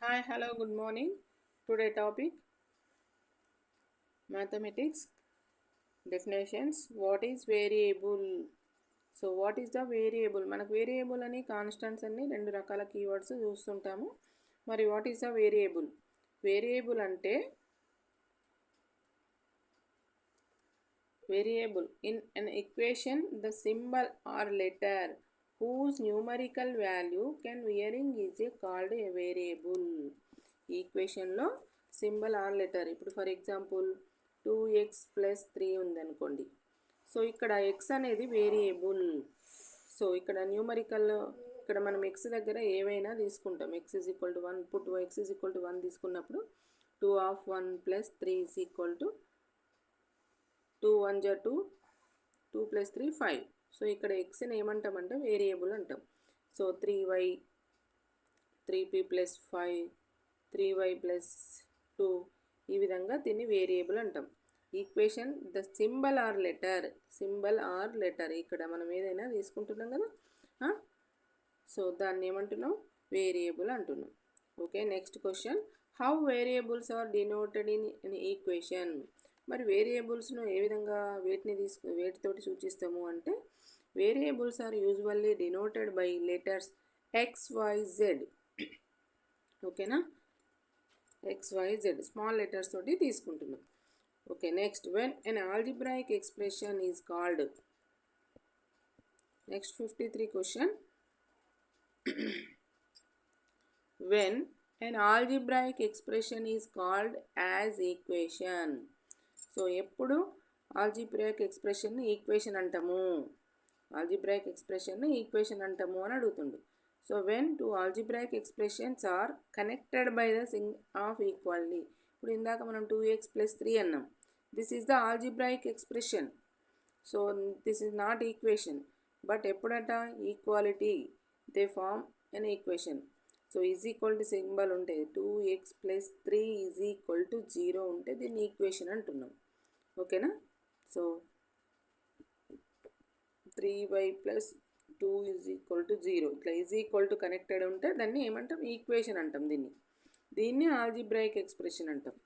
Hi, hello, good morning. Today topic mathematics definitions. What is variable? So what is the variable? మనకు variable అని constants అన్ని రెండు రకాల keywords చూస్తుంటాము. మరి what is the variable? Variable అంటే variable in an equation the symbol or letter whose numerical value can varying is called a variable. ఈ ఈక్వేషన్లో symbol or letter, ఇప్పుడు ఫర్ ఎగ్జాంపుల్ 2x+3 ఉందనుకోండి. సో ఇక్కడ x అనేది variable. So ఇక్కడ numerical, ఇక్కడ మనం x దగ్గర ఏవైనా తీసుకుంటాం. x = 1, ఇప్పుడు x = 1 తీసుకున్నప్పుడు 2 of 1 + 3 = 2 1 = 2, 2 + 3 5. సో ఇక్కడ ఎక్స్ని ఏమంటామంటే వేరియబుల్ అంటాం. సో 3y 3p + 5 3y + 2 ఈ విధంగా దీన్ని వేరియబుల్ అంటాం. Equation the symbol or letter ఇక్కడ మనం ఏదైనా తీసుకుంటున్నాం కదా, సో దాన్ని ఏమంటున్నాం? వేరియబుల్ అంటున్నాం. Okay, next question, how variables are denoted in equation? మరి వేరియబుల్స్ను ఏ విధంగా వేటితోటి సూచిస్తాము అంటే, variables are usually denoted by letters XYZ. ఓకేనా, XYZ స్మాల్ లెటర్స్ తోటి తీసుకుంటున్నాం. Okay, next, when an algebraic expression is called. Next 53 question, when an algebraic expression is called as equation. So ఎప్పుడు ఆల్జీబ్రాయిక్ ఎక్స్ప్రెషన్ని ఈక్వేషన్ అంటాము? Algebraic ఎక్స్ప్రెషన్ని equation అంటాము అని అడుగుతుండు. So when two algebraic expressions are connected by the సింగ్ of equality. ఇప్పుడు ఇందాక మనం 2x+3 అన్నాం. This is the algebraic expression. So this is not equation, but ఎప్పుడట ఈక్వాలిటీ దే form an equation. So = symbol ఉంటే 2x+3 = 0 ఉంటే దీన్ని ఈక్వేషన్ అంటున్నాం. ఓకేనా, సో 3y + 2 = 0 ఇట్లా కనెక్టెడ్ ఉంటే దాన్ని ఏమంటాం? ఈక్వేషన్ అంటాం. దీన్ని ఆల్జీబ్రాయిక్ ఎక్స్ప్రెషన్ అంటాం.